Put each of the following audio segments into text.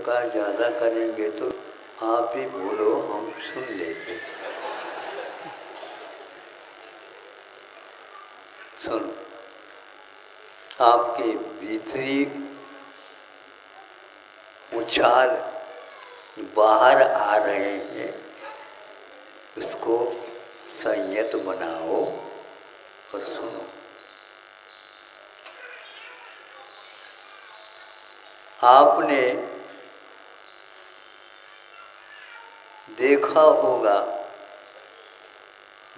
प्रकार ज़्यादा करेंगे तो आप ही बोलो, हम सुन लेते। सुनो, आपके भीतरी उछाल बाहर आ रहे हैं, उसको संयत बनाओ और सुनो। आपने देखा होगा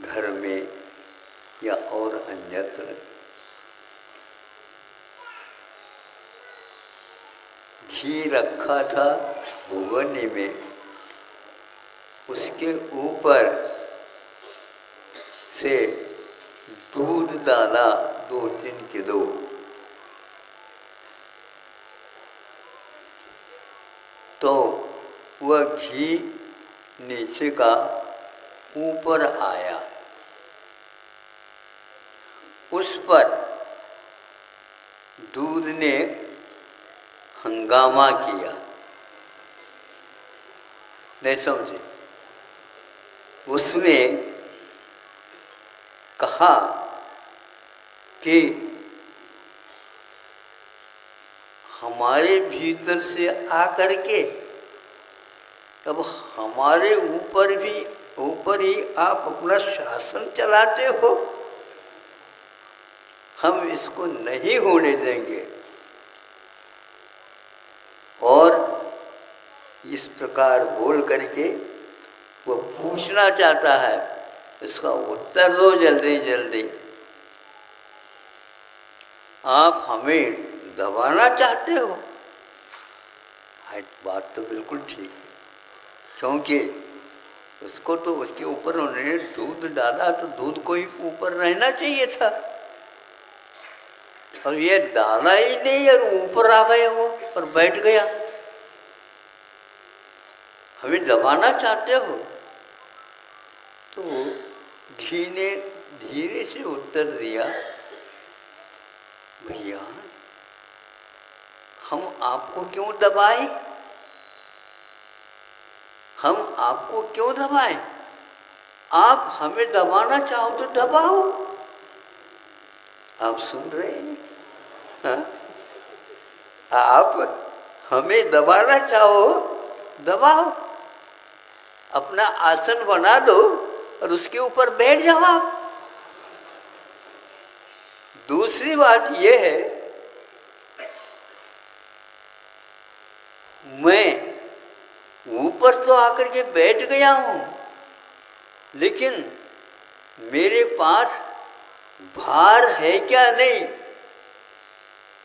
घर में या और अन्यत्र, घी रखा था भगोनी में, उसके ऊपर से दूध डाला 2-3 किलो, तो वह घी नीचे का ऊपर आया, उस पर दूध ने हंगामा किया। नहीं समझे? उसमें कहा कि हमारे भीतर से आकर के अब हमारे ऊपर ही आप अपना शासन चलाते हो, हम इसको नहीं होने देंगे। और इस प्रकार बोल करके वो पूछना चाहता है, इसका उत्तर दो जल्दी जल्दी। आप हमें दबाना चाहते हो? बात तो बिल्कुल ठीक है, क्योंकि उसको तो उसके ऊपर उन्होंने दूध डाला, तो दूध को ही ऊपर रहना चाहिए था, और ये डाला ही नहीं और ऊपर आ गए वो और बैठ गया। हमें दबाना चाहते हो? तो घी ने धीरे से उत्तर दिया, भैया हम आपको क्यों दबाएं? हम आपको क्यों दबाएं? आप हमें दबाना चाहो तो दबाओ। आप सुन रहे हैं? हाँ? आप हमें दबाना चाहो दबाओ, अपना आसन बना दो और उसके ऊपर बैठ जाओ आप। दूसरी बात यह है, मैं ऊपर तो आकर के बैठ गया हूं, लेकिन मेरे पास भार है क्या नहीं,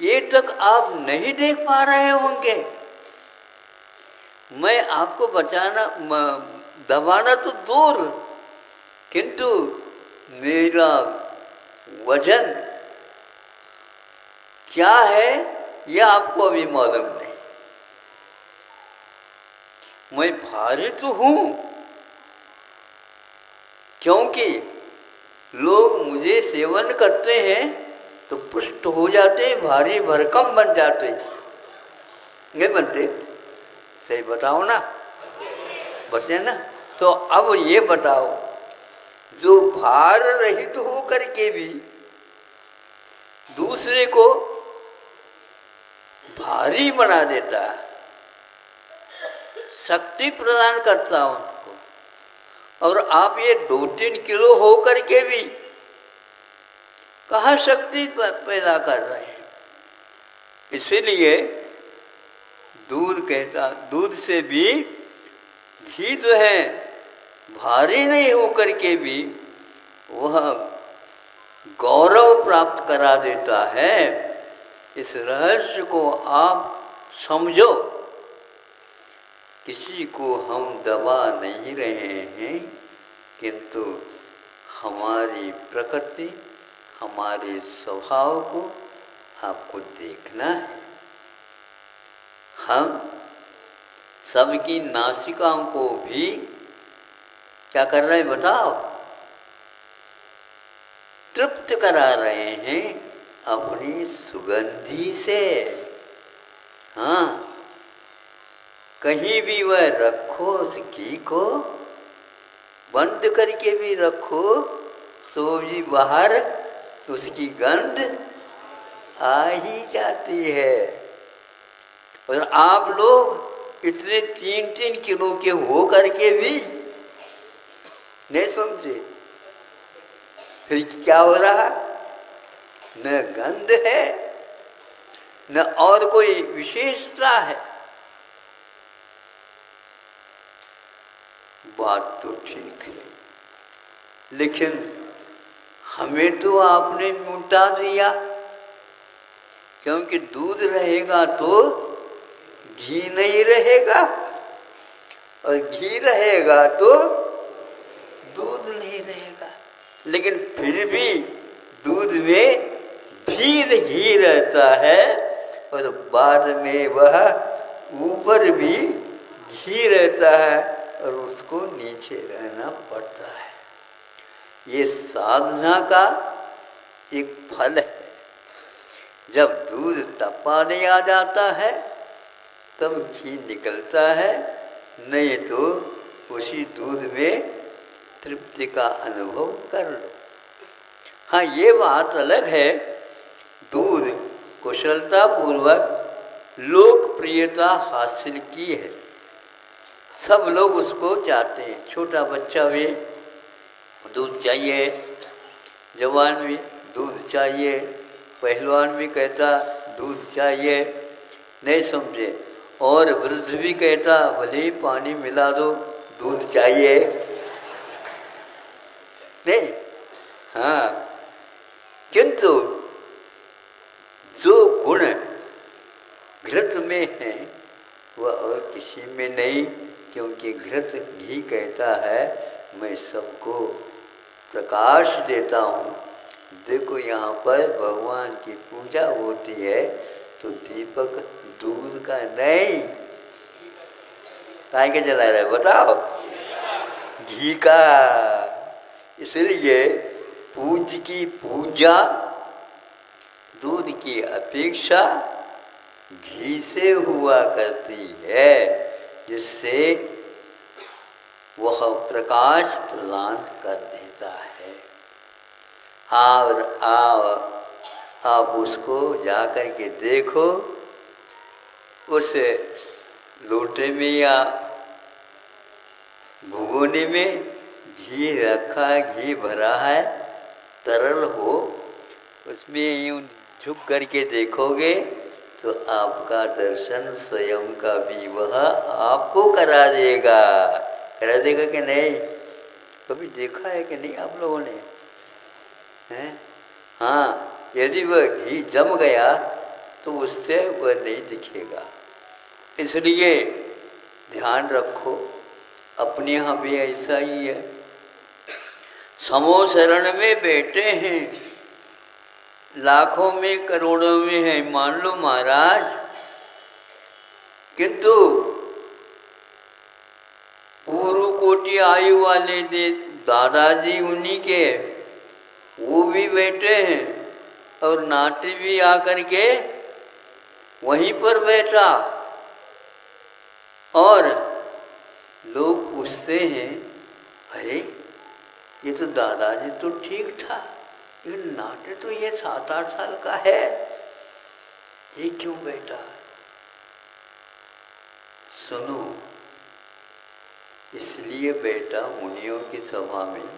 ये तक आप नहीं देख पा रहे होंगे। मैं आपको दबाना तो दूर, किंतु मेरा वजन क्या है यह आपको अभी मालूम नहीं। मैं भारी तो हूं, क्योंकि लोग मुझे सेवन करते हैं तो पुष्ट हो जाते हैं, भारी भरकम बन जाते हैं, नहीं बनते? सही बताओ ना, बचे ना? तो अब ये बताओ, जो भार रहित हो करके भी दूसरे को भारी बना देता है, शक्ति प्रदान करता है उनको, और आप ये 2-3 किलो हो करके भी कहाँ शक्ति पैदा कर रहे हैं? इसीलिए दूध से भी घी जो है भारी नहीं हो करके भी वह गौरव प्राप्त करा देता है। इस रहस्य को आप समझो। किसी को हम दबा नहीं रहे हैं, किंतु हमारी प्रकृति, हमारे स्वभाव को आपको देखना है। हम सबकी नासिकाओं को भी क्या कर रहे हैं बताओ? तृप्त करा रहे हैं अपनी सुगंधी से। हाँ, कहीं भी वह रखो उस घी को, बंद करके भी रखो तो भी बाहर उसकी गंध आ ही जाती है। और आप लोग इतने 3-3 किलो के हो करके भी नहीं समझे, फिर क्या हो रहा? न गंध है न और कोई विशेषता है। बात तो ठीक है, लेकिन हमें तो आपने लुटा दिया, क्योंकि दूध रहेगा तो घी नहीं रहेगा, और घी रहेगा तो दूध नहीं रहेगा। लेकिन फिर भी दूध में फिर घी रहता है, और बाद में वह ऊपर भी घी रहता है, और उसको नीचे रहना पड़ता है। ये साधना का एक फल है। जब दूध तपाने आ जाता है तब घी निकलता है, नहीं तो उसी दूध में तृप्ति का अनुभव कर लो। हाँ, ये बात अलग है, दूध कुशलता पूर्वक लोकप्रियता हासिल की है, सब लोग उसको चाहते हैं। छोटा बच्चा भी दूध चाहिए, जवान भी दूध चाहिए, पहलवान भी कहता दूध चाहिए, नहीं समझे, और वृद्ध भी कहता भले ही पानी मिला दो दूध चाहिए, नहीं? हाँ, किंतु जो गुण घृत में है वह और किसी में नहीं, क्योंकि घृत घी कहता है मैं सबको प्रकाश देता हूँ। देखो यहाँ पर भगवान की पूजा होती है तो दीपक दूध का नहीं, काय के जला रहा है बताओ? घी का। इसलिए पूज्य की पूजा दूध की अपेक्षा घी से हुआ करती है, जिससे वह प्रकाश प्रदान कर देता है। और आप उसको जा कर के देखो, उस लोटे में या भगोने में घी रखा है, घी भरा है, तरल हो, उसमें यूँ झुक करके देखोगे तो आपका दर्शन स्वयं का भी वह आपको करा देगा कि नहीं? कभी देखा है कि नहीं आप लोगों ने? हैं? हाँ, यदि वह घी जम गया तो उससे वह नहीं दिखेगा। इसलिए ध्यान रखो, अपने यहाँ भी ऐसा ही है। समो शरण में बैठे हैं, लाखों में करोड़ों में है मान लो महाराज, किंतु पूर्व कोटि आयु वाले दादाजी उन्हीं के, वो भी बैठे हैं, और नाती भी आकर के वहीं पर बैठा, और लोग पूछते हैं अरे ये तो दादाजी तो ठीक था, ये नाते तो ये 7-8 साल का है, ये क्यों बैठा? सुनो, इसलिए बैठा मुनियों की सभा में,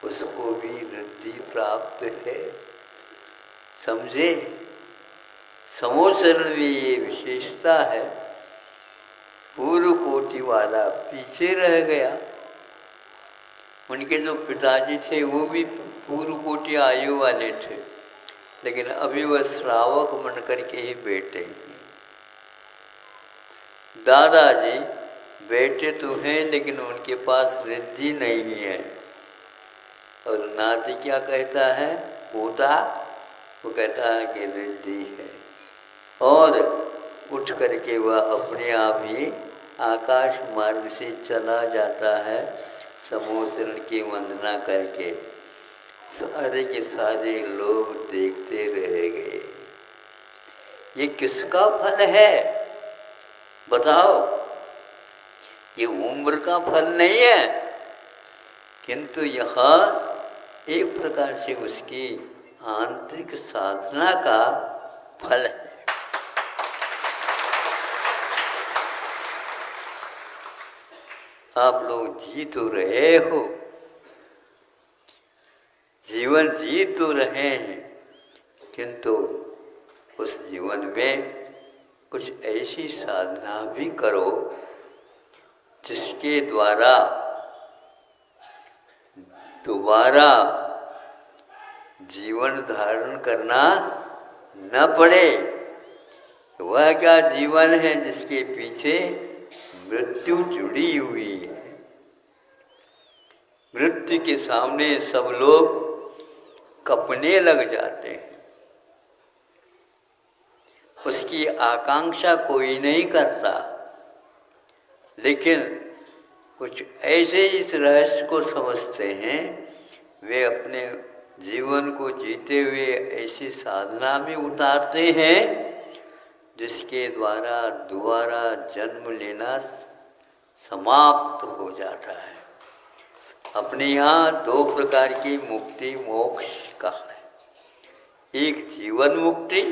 उसको भी रिद्धि प्राप्त है, समझे? समोसरण में ये विशेषता है। पूर्व कोटि वाला पीछे रह गया, उनके जो पिताजी थे वो भी पूर्व कोटि आयु वाले थे, लेकिन अभी वह श्रावक बन करके ही बैठे हैं। दादाजी बैठे तो हैं लेकिन उनके पास रिद्धि नहीं है, और नाती क्या कहता है? पोता, वो कहता है कि रिद्धि है, और उठ करके वह अपने आप ही आकाश मार्ग से चला जाता है, समोसरण की वंदना करके। सारे के सारे लोग देखते रह गए। ये किसका फल है बताओ, ये उम्र का फल नहीं है, किंतु यह एक प्रकार से उसकी आंतरिक साधना का फल है। आप लोग जी तो रहे हो, जीवन जी तो रहे हैं, किंतु उस जीवन में कुछ ऐसी साधना भी करो जिसके द्वारा दोबारा जीवन धारण करना न पड़े। वह क्या जीवन है जिसके पीछे मृत्यु जुड़ी हुई है। मृत्यु के सामने सब लोग कपने लग जाते हैं, उसकी आकांक्षा कोई नहीं करता, लेकिन कुछ ऐसे इस रहस्य को समझते हैं, वे अपने जीवन को जीते हुए ऐसी साधना में उतारते हैं जिसके द्वारा दोबारा जन्म लेना समाप्त हो जाता है। अपने यहाँ दो प्रकार की मुक्ति मोक्ष का है, एक जीवन मुक्ति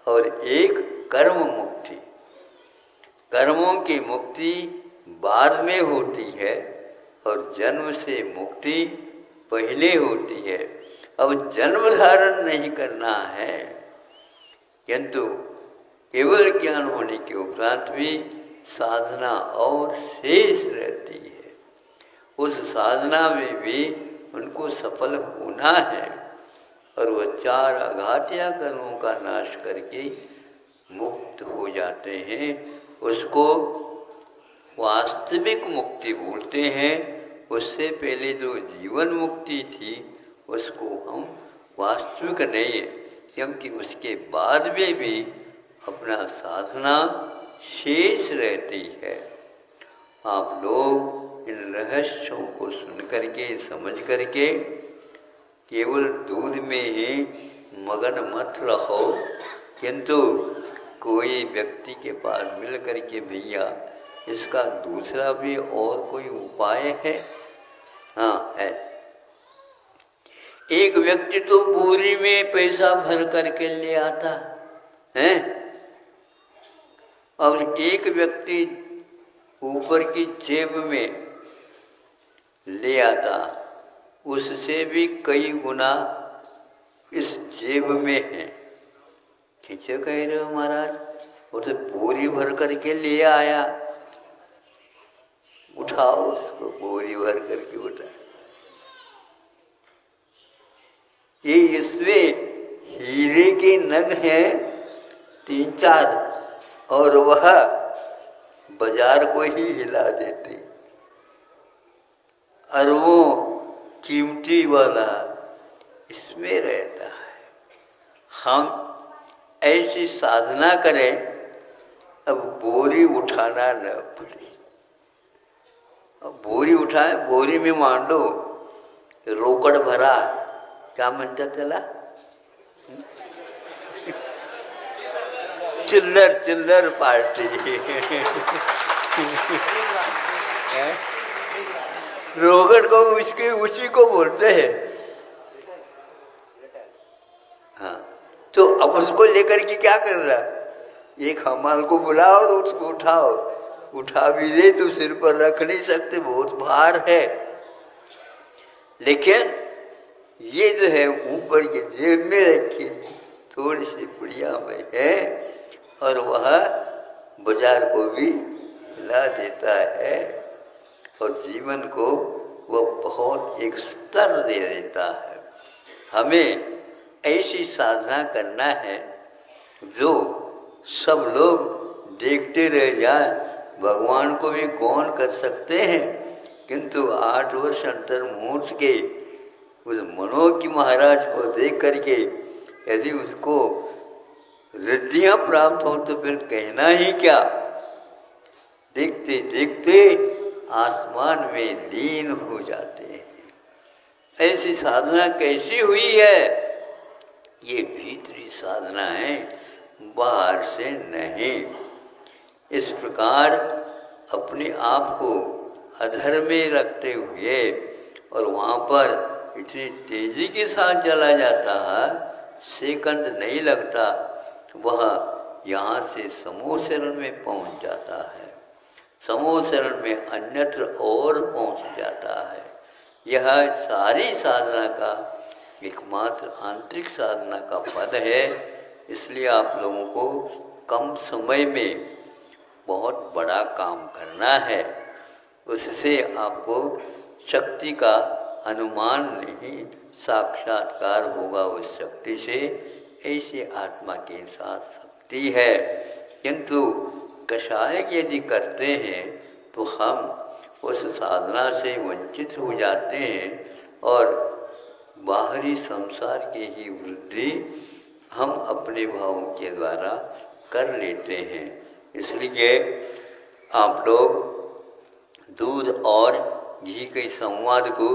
और एक कर्म मुक्ति। कर्मों की मुक्ति बाद में होती है और जन्म से मुक्ति पहले होती है। अब जन्म धारण नहीं करना है, किंतु केवल ज्ञान होने के उपरांत भी साधना और शेष रहती है। उस साधना में भी उनको सफल होना है और वह चार अघातिया कर्मों का नाश करके मुक्त हो जाते हैं। उसको वास्तविक मुक्ति बोलते हैं। उससे पहले जो जीवन मुक्ति थी उसको हम वास्तविक नहीं है, क्योंकि उसके बाद में भी अपना साधना शेष रहती है। आप लोग इन रहस्यों को सुन करके समझ करके केवल दूध में ही मगन मत रहो, किंतु कोई व्यक्ति के पास मिल करके भैया इसका दूसरा भी और कोई उपाय है? हाँ है। एक व्यक्ति तो बोरी में पैसा भर करके ले आता है और एक व्यक्ति ऊपर की जेब में ले आता, उससे भी कई गुना इस जेब में है। खींचे कह रहे हो महाराज, वो तो बोरी भर करके ले आया। उठाओ उसको, बोरी भर करके उठा। ये इसमें हीरे के नग हैं 3-4 और वह बाजार को ही हिला देते। और वो कीमती वाला इसमें रहता है। हम ऐसी साधना करें अब बोरी उठाना न पड़े। अब बोरी उठाए, बोरी में मान लो रोकड़ भरा, क्या मनता चला, चिल्लर चिल्लर पार्टी रोकड़ को उसी को बोलते हैं। हाँ, तो अब उसको लेकर के क्या कर रहा, एक हमाल को बुलाओ और उसको उठाओ। उठा भी दे तो सिर पर रख नहीं सकते, बहुत भार है। लेकिन ये जो है ऊपर की जेब में रखी थोड़ी सी पुड़िया में है और वह बाजार को भी हिला देता है और जीवन को वह बहुत एक स्तर दे देता है। हमें ऐसी साधना करना है जो सब लोग देखते रह जाएं। भगवान को भी कौन कर सकते हैं, किंतु 8 वर्ष अंतर्मुहूर्त के उस मनोज्ञ महाराज को देख करके यदि उसको रिद्धियाँ प्राप्त हो तो फिर कहना ही क्या। देखते देखते आसमान में लीन हो जाते हैं। ऐसी साधना कैसी हुई है? ये भीतरी साधना है, बाहर से नहीं। इस प्रकार अपने आप को अधर में रखते हुए और वहाँ पर इतनी तेज़ी के साथ चला जाता है, सेकंड नहीं लगता, वह यहाँ से समूह शरण में पहुँच जाता है, समूह शरण में अन्यत्र और पहुँच जाता है। यह सारी साधना का एकमात्र आंतरिक साधना का पद है। इसलिए आप लोगों को कम समय में बहुत बड़ा काम करना है, उससे आपको शक्ति का अनुमान नहीं, साक्षात्कार होगा उस शक्ति से। ऐसे आत्मा के साथ शक्ति है, किंतु कषाय यदि करते हैं तो हम उस साधना से वंचित हो जाते हैं और बाहरी संसार की ही वृद्धि हम अपने भावों के द्वारा कर लेते हैं। इसलिए आप लोग दूध और घी के संवाद को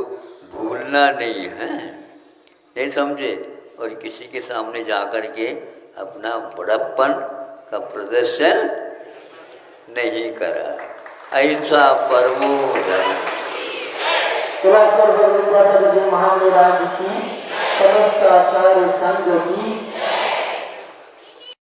भूलना नहीं है, नहीं समझे, और किसी के सामने जाकर के अपना बड़प्पन का प्रदर्शन नहीं करा। अहिंसा परमो धर्मः। महाराज की समस्त आचार्य संघ की